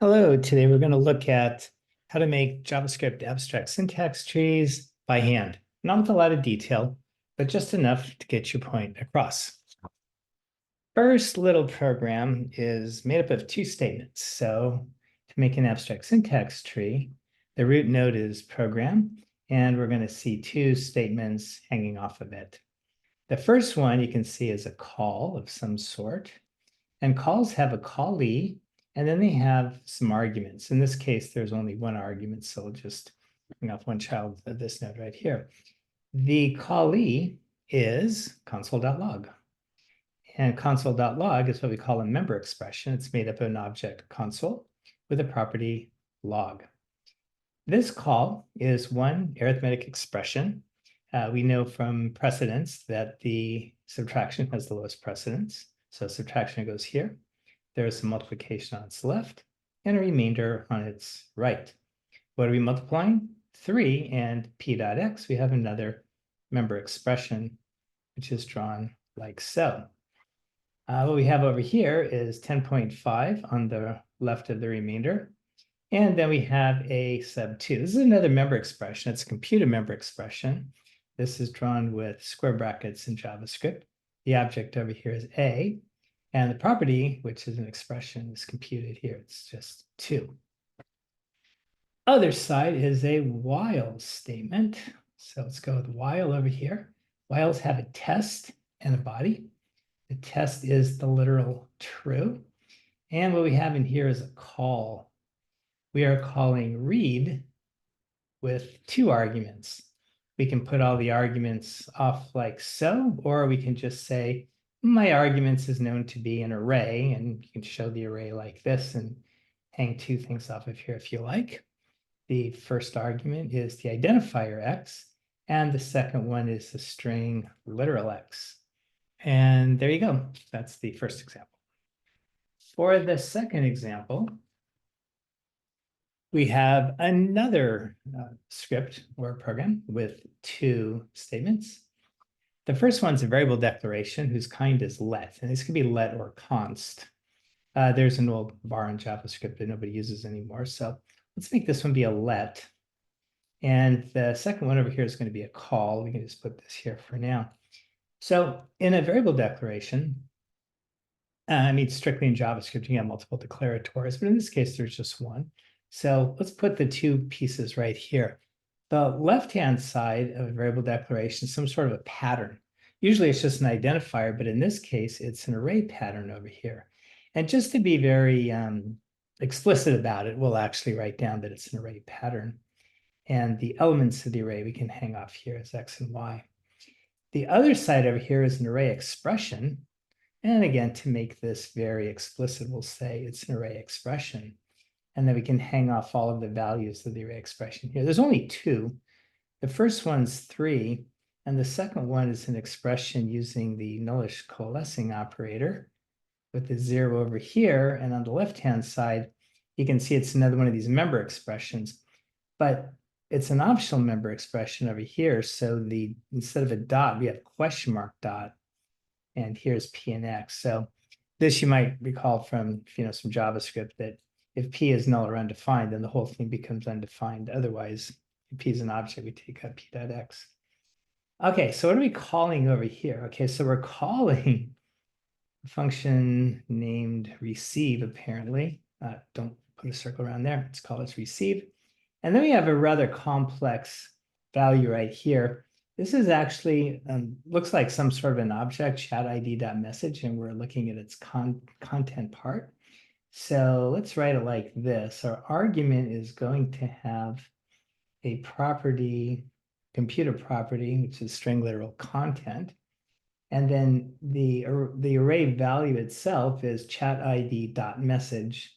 Hello, today we're going to look at how to make JavaScript abstract syntax trees by hand. Not with a lot of detail, but just enough to get your point across. First little program is made up of two statements. So to make an abstract syntax tree, the root node is program, and we're going to see two statements hanging off of it. The first one you can see is a call of some sort, and calls have a callee, and then they have some arguments. In this case, there's only one argument, so we'll just bring off one child of this node right here. The callee is console.log. And console.log is what we call a member expression. It's made up of an object console with a property log. This call is one arithmetic expression. We know from precedence that the subtraction has the lowest precedence. So subtraction goes here. There's some multiplication on its left and a remainder on its right. What are we multiplying? 3 and p dot x. We have another member expression, which is drawn like so. What we have over here is 10.5 on the left of the remainder. And then we have a sub 2. This is another member expression. It's a computer member expression. This is drawn with square brackets in JavaScript. The object over here is a, and the property, which is an expression, is computed here. It's just 2. Other side is a while statement. So let's go with while over here. Whiles have a test and a body. The test is the literal true. And what we have in here is a call. We are calling read with 2 arguments. We can put all the arguments off like so, or we can just say, my arguments is known to be an array, and you can show the array like this and hang 2 things off of here if you like. The first argument is the identifier x, and the second one is the string literal x. And there you go. That's the first example. For the second example, we have another script or program with 2 statements. The first one's a variable declaration whose kind is let, and this could be let or const. There's an old bar in JavaScript that nobody uses anymore, so let's make this one be a let. And the second one over here is going to be a call. We can just put this here for now. So in a variable declaration, I mean, strictly in JavaScript, you have multiple declaratories, but in this case, there's just one. So let's put the 2 pieces right here. The left-hand side of a variable declaration is some sort of a pattern. Usually it's just an identifier, but in this case, it's an array pattern over here. And just to be very explicit about it, we'll actually write down that it's an array pattern. And the elements of the array we can hang off here as x and y. The other side over here is an array expression. And again, to make this very explicit, we'll say it's an array expression. And then we can hang off all of the values of the array expression here. There's only 2. The first one's 3, and the second one is an expression using the nullish coalescing operator with the 0 over here. And on the left-hand side, you can see it's another one of these member expressions, but it's an optional member expression over here. So instead of a dot, we have question mark dot, and here's p and x. So this you might recall from some JavaScript, that if p is null or undefined, then the whole thing becomes undefined. Otherwise, if p is an object, we take out p dot x. Okay, so what are we calling over here? Okay, so we're calling a function named receive, apparently. Don't put a circle around there. Let's call this receive. And then we have a rather complex value right here. This is actually, looks like some sort of an object, chat id.message, and we're looking at its content part. So let's write it like this. Our argument is going to have a property, computer property, which is string literal content. And then the array value itself is chat id.message.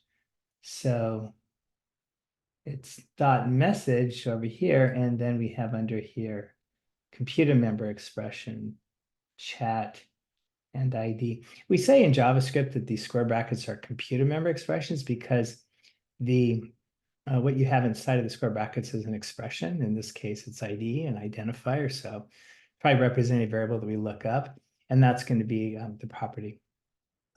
So it's .message over here, and then we have under here computer member expression, chat, and ID. We say in JavaScript that these square brackets are computer member expressions because what you have inside of the square brackets is an expression. In this case, it's ID, an identifier. So probably represent a variable that we look up, and that's going to be the property.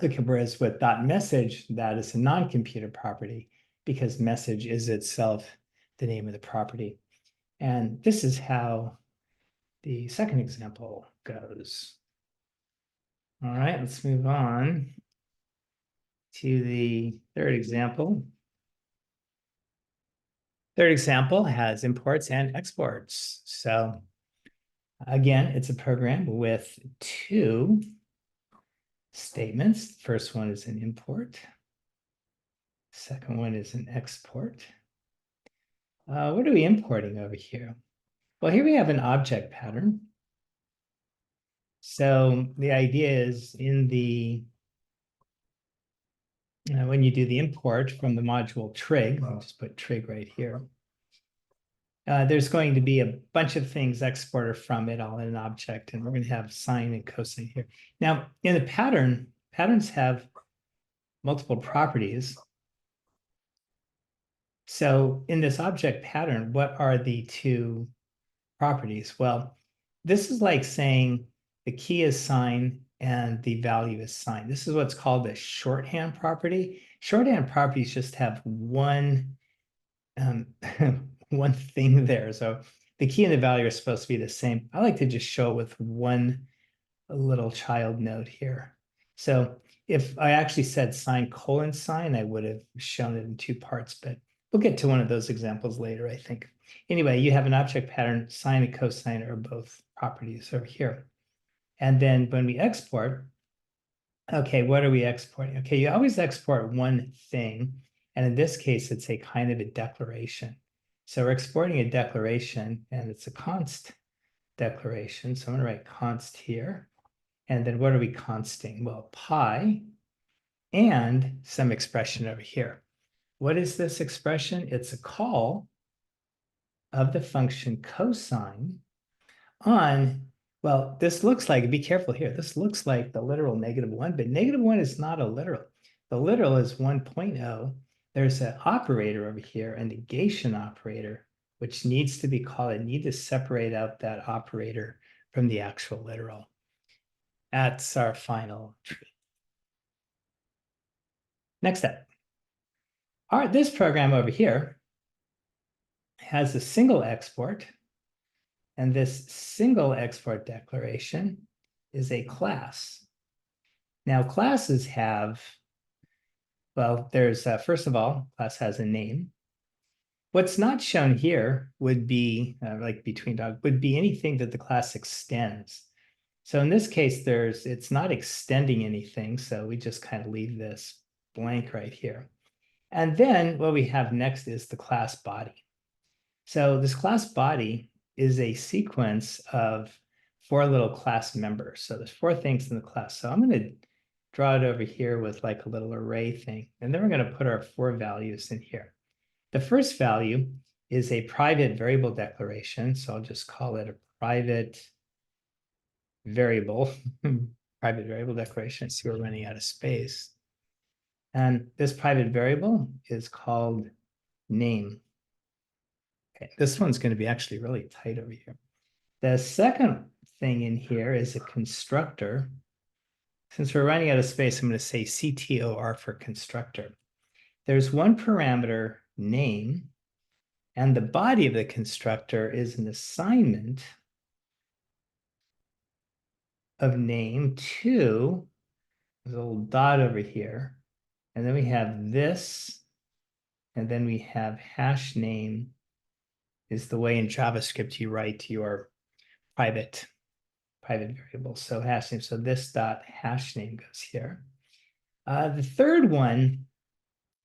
Okay, whereas with .message, that is a non-computer property. because message is itself the name of the property. And this is how the second example goes. All right, let's move on to the third example. Third example has imports and exports. So again, it's a program with two statements. First one is an import. Second one is an export. What are we importing over here? Well, here we have an object pattern. So the idea is in the when you do the import from the module trig, I'll just put trig right here. There's going to be a bunch of things exported from it all in an object, and we're going to have sine and cosine here. Now, in the pattern, patterns have multiple properties. So in this object pattern, what are the two properties? Well, this is like saying the key is sine and the value is sine. This is what's called a shorthand property. Shorthand properties just have one one thing there. So the key and the value are supposed to be the same. I like to just show it with one little child note here. So if I actually said sine colon sine, I would have shown it in two parts, but we'll get to one of those examples later, I think. Anyway, you have an object pattern, sine and cosine are both properties over here. And then when we export, okay, what are we exporting? Okay, you always export one thing. And in this case, it's a kind of a declaration. So we're exporting a declaration and it's a const declaration. So I'm gonna write const here. And then what are we consting? Well, pi and some expression over here. What is this expression? It's a call of the function cosine on, well, this looks like, be careful here, this looks like the literal -1, but -1 is not a literal. The literal is 1.0. There's an operator over here, a negation operator, which needs to be called. I need to separate out that operator from the actual literal. That's our final tree. Next step. All right, this program over here has a single export, and this single export declaration is a class. Now, classes have, well, there's, first of all, class has a name. What's not shown here would be, like between dog, would be anything that the class extends. So in this case, it's not extending anything, so we just kind of leave this blank right here. And then what we have next is the class body. So this class body is a sequence of 4 little class members. So there's 4 things in the class. So I'm going to draw it over here with like a little array thing. And then we're going to put our 4 values in here. The first value is a private variable declaration. So I'll just call it a private variable, private variable declaration. See, we're running out of space. And this private variable is called name. Okay, this one's going to be actually really tight over here. The second thing in here is a constructor. Since we're running out of space, I'm going to say CTOR for constructor. There's one parameter, name, and the body of the constructor is an assignment of name to, there's a little dot over here, and then we have this, and then we have hash name is the way in JavaScript you write your private variable. So hash name. So this dot hash name goes here. The third one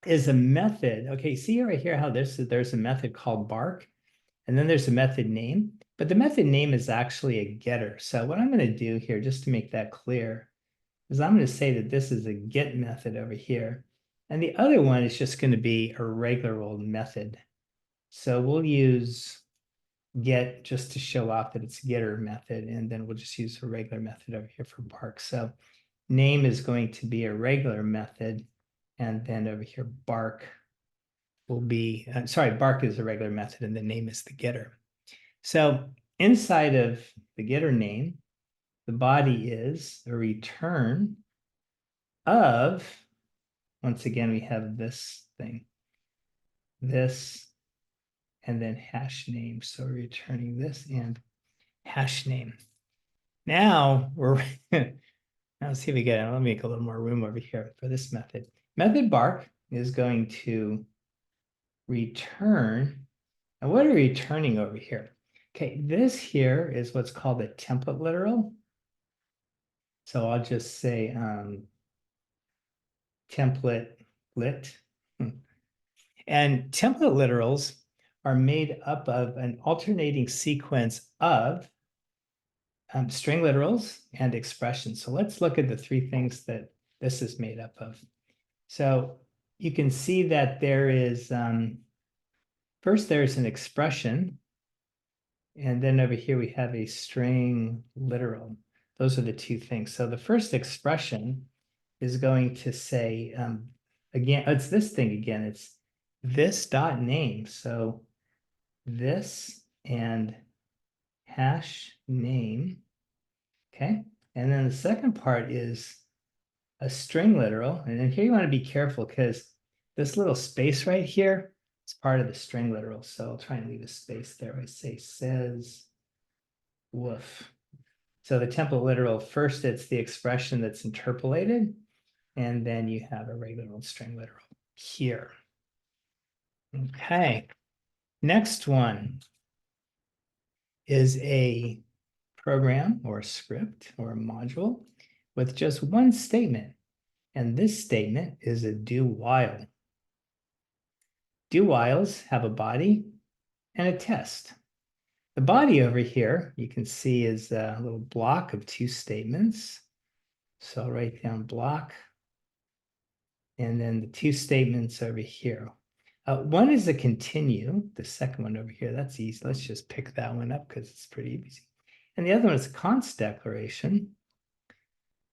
is a method. Okay, see right here how there's a method called bark, and then there's a method name, but the method name is actually a getter. So what I'm going to do here, just to make that clear, is I'm going to say that this is a get method over here. And the other one is just going to be a regular old method. So we'll use get just to show off that it's a getter method, and then we'll just use a regular method over here for bark. So name is going to be a regular method, and then over here bark will be, bark is a regular method and the name is the getter. So inside of the getter name, the body is a return of, once again, we have this thing. this, and then hash name. So returning this and hash name. Now we're now see if we get it. Let me make a little more room over here for this method. Method bark is going to return. And what are we returning over here? Okay, this here is what's called a template literal. So I'll just say template lit. And template literals are made up of an alternating sequence of string literals and expressions. So let's look at the three things that this is made up of. So you can see that there is, first there's an expression, and then over here we have a string literal. Those are the two things. So the first expression is going to say, again, it's this thing again, it's this dot name. So this and hash name, okay? And then the second part is a string literal. And then here you want to be careful because this little space right here is part of the string literal. So I'll try and leave a space there. I say says woof. So the template literal, first it's the expression that's interpolated, and then you have a regular old string literal here. Okay, next one is a program or a script or a module with just one statement. And this statement is a do while. Do whiles have a body and a test. The body over here, you can see, is a little block of two statements. So I'll write down block. And then the two statements over here. One is a continue, the second one over here, that's easy. Let's just pick that one up because it's pretty easy. And the other one is a const declaration.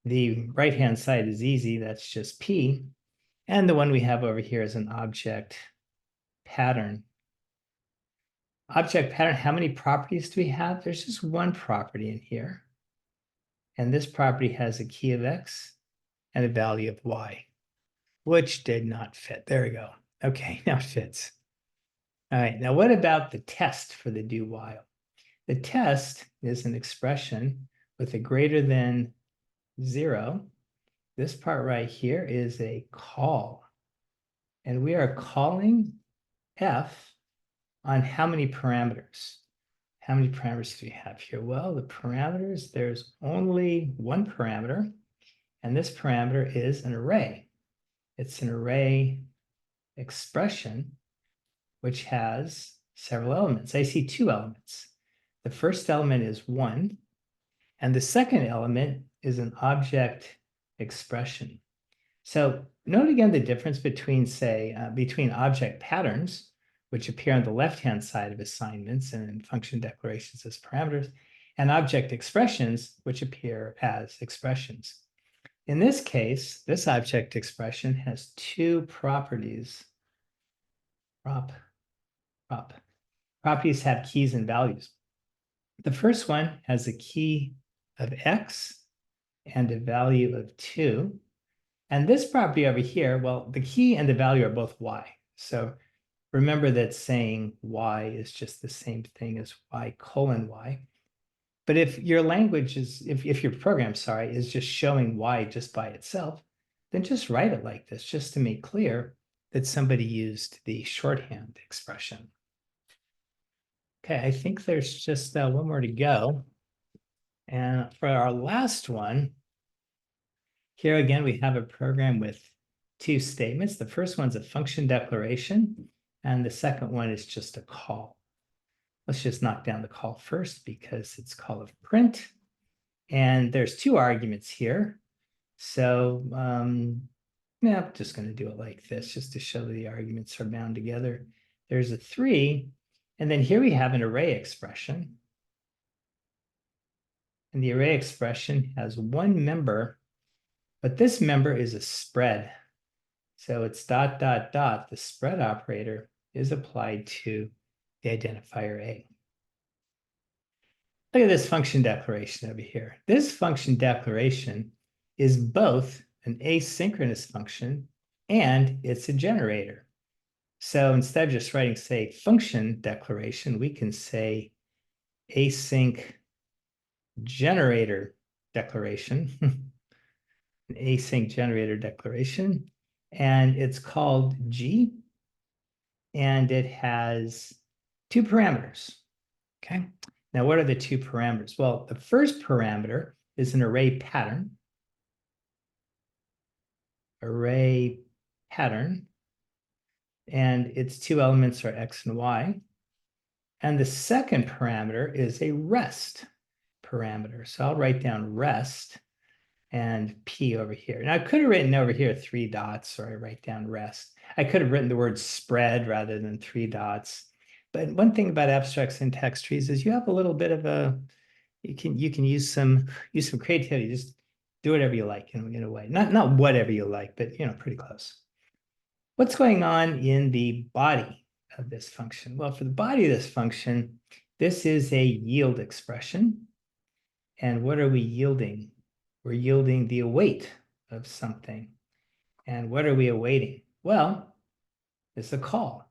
The right-hand side is easy, that's just P. And the one we have over here is an object pattern. Object pattern, how many properties do we have? There's just one property in here. And this property has a key of X and a value of Y, which did not fit. There we go. Okay, now it fits. All right, now what about the test for the do while? The test is an expression with a greater than 0. This part right here is a call. And we are calling F on how many parameters? How many parameters do we have here? Well, the parameters, there's only one parameter, and this parameter is an array. It's an array expression, which has several elements. I see two elements. The first element is 1, and the second element is an object expression. So note again the difference between, say, between object patterns, which appear on the left-hand side of assignments and in function declarations as parameters, and object expressions, which appear as expressions. In this case, this object expression has two properties. Properties have keys and values. The first one has a key of X and a value of 2. And this property over here, well, the key and the value are both Y. So remember that saying Y is just the same thing as Y colon Y. But if your language is, if your program, sorry, is just showing Y just by itself, then just write it like this, just to make clear that somebody used the shorthand expression. Okay, I think there's just one more to go. And for our last one, here again, we have a program with two statements. The first one's a function declaration, and the second one is just a call. Let's just knock down the call first because it's call of print. And there's two arguments here. So yeah, I'm just going to do it like this just to show that the arguments are bound together. There's a 3, and then here we have an array expression. And the array expression has one member, but this member is a spread. So it's ... The spread operator is applied to the identifier A. Look at this function declaration over here. This function declaration is both an asynchronous function and it's a generator. So instead of just writing, say, function declaration, we can say async generator declaration, an async generator declaration, and it's called G, and it has two parameters. Okay. Now, what are the two parameters? Well, the first parameter is an array pattern. Array pattern, and its two elements are X and Y. And the second parameter is a rest parameter. So I'll write down rest and P over here. Now I could have written over here 3 dots, or I write down rest. I could have written the word spread rather than 3 dots. But one thing about abstract syntax trees is you have a little bit of a, you can use some creativity. Just do whatever you like in a way. Not whatever you like, but pretty close. What's going on in the body of this function? Well, for the body of this function, this is a yield expression. And what are we yielding? We're yielding the await of something. And what are we awaiting? Well, it's a call.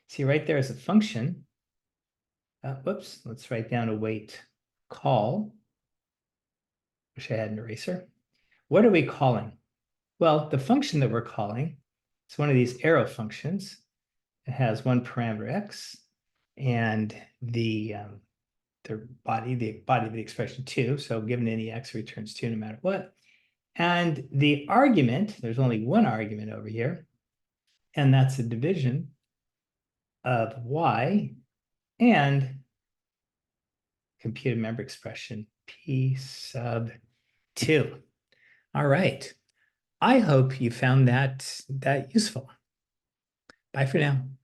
See, right there is a function. Whoops, let's write down await call. Wish I had an eraser. What are we calling? Well, the function that we're calling is one of these arrow functions. It has one parameter x, and the body of the expression 2. So given any x, returns 2 no matter what. And the argument, there's only one argument over here, and that's a division of y and computed member expression p sub 2. All right. I hope you found that useful. Bye for now.